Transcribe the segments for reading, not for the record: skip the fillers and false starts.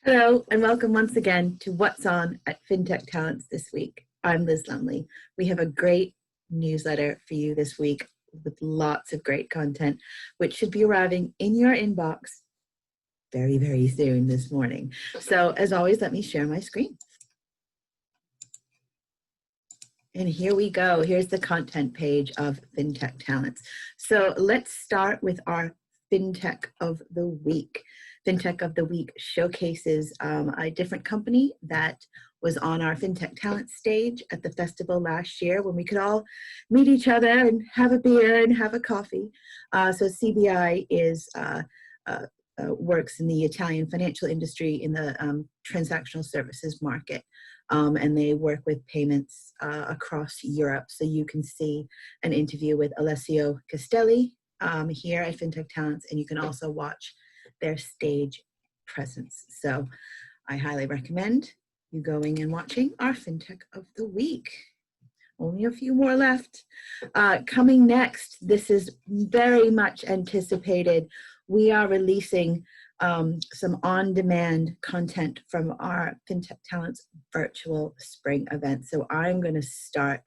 Hello, and welcome once again to What's On at FinTECHTalents this week. I'm Liz Lumley. We have a great newsletter for you this week with lots of great content, which should be arriving in your inbox very, very soon this morning. So as always, let me share my screen. And here we go. Here's the content page of FinTECHTalents. So let's start with our FinTech of the Week. FinTech of the Week showcases a different company that was on our FinTECHTalents stage at the festival last year when we could all meet each other and have a beer and have a coffee. So CBI is works in the Italian financial industry in the transactional services market. And they work with payments across Europe. So you can see an interview with Alessio Castelli here at FinTECHTalents, and you can also watch their stage presence. So I highly recommend you going and watching our FinTech of the Week. Only a few more left. Coming next, this is very much anticipated. We are releasing some on-demand content from our FinTECHTalents virtual spring event. So I'm going to start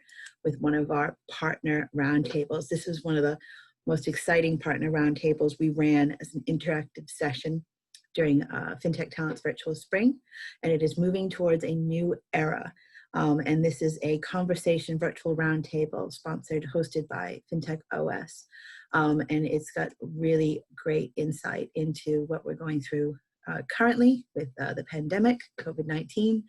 with one of our partner roundtables. This is one of the most exciting partner roundtables we ran as an interactive session during FinTECHTalents virtual spring, and it is moving towards a new era. And this is a conversation virtual roundtable hosted by FinTech OS. And it's got really great insight into what we're going through currently with the pandemic, COVID-19.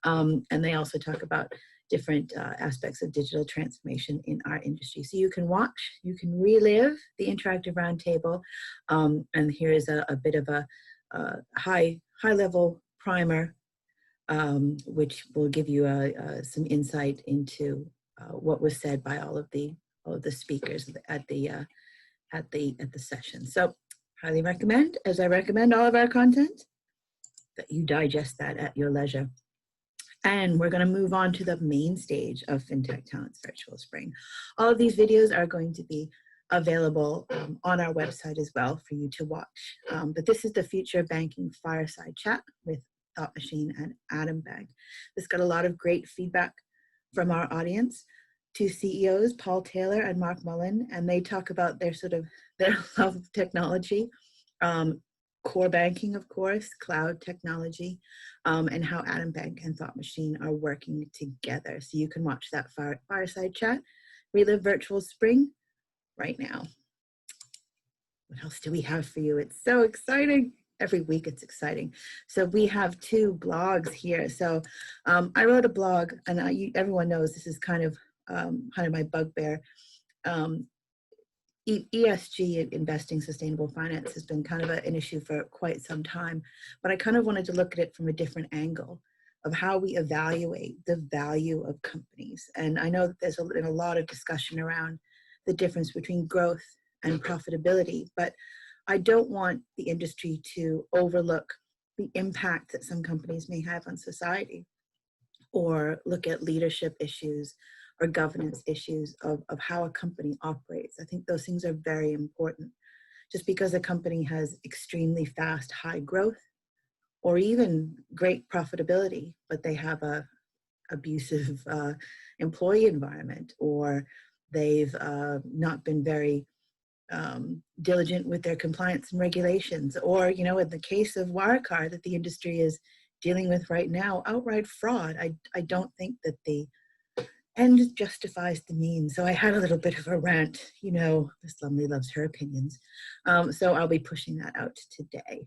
And they also talk about different aspects of digital transformation in our industry. So you can watch, you can relive the interactive roundtable. And here is a bit of a high level primer, which will give you some insight into what was said by all of the speakers at the session. So highly recommend, as I recommend all of our content, that you digest that at your leisure. And we're going to move on to the main stage of FinTECHTalents Virtual Spring. All of these videos are going to be available on our website as well for you to watch. But this is the Future of Banking Fireside Chat with Thought Machine and Adam Begg. This got a lot of great feedback from our audience. Two CEOs, Paul Taylor and Mark Mullen, and they talk about their love of technology, core banking, of course, cloud technology, and how Adam Begg and Thought Machine are working together. So you can watch that fireside chat, relive virtual spring right now. What else do we have for you? It's so exciting. Every week it's exciting. So we have two blogs here. So I wrote a blog, and everyone knows this is kind of my bugbear. ESG, investing sustainable finance, has been kind of an issue for quite some time, but I kind of wanted to look at it from a different angle of how we evaluate the value of companies. And I know that there's been a lot of discussion around the difference between growth and profitability, but I don't want the industry to overlook the impact that some companies may have on society, or look at leadership issues or governance issues of how a company operates. I think those things are very important. Just because a company has extremely fast, high growth, or even great profitability, but they have a abusive employee environment, or they've not been very diligent with their compliance and regulations, or, in the case of Wirecard that the industry is dealing with right now, outright fraud. I don't think that the end justifies the means. So I had a little bit of a rant. Miss Lumley loves her opinions. So I'll be pushing that out today.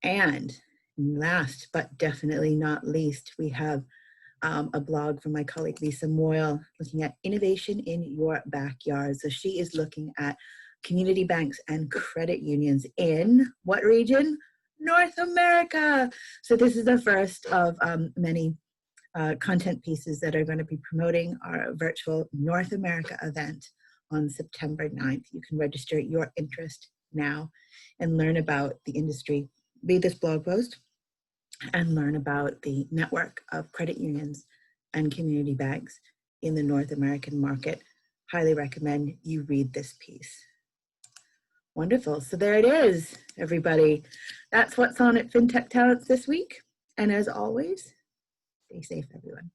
And last but definitely not least, we have a blog from my colleague Lisa Moyle looking at innovation in your backyard. So she is looking at community banks and credit unions in what region? North America. So this is the first of many content pieces that are going to be promoting our virtual North America event on September 9th. You can register your interest now and learn about the industry, read this blog post, and learn about the network of credit unions and community banks in the North American market. Highly recommend you read this piece. Wonderful. So there it is, everybody. That's what's on at FinTech Talents this week. And as always, stay safe, everyone.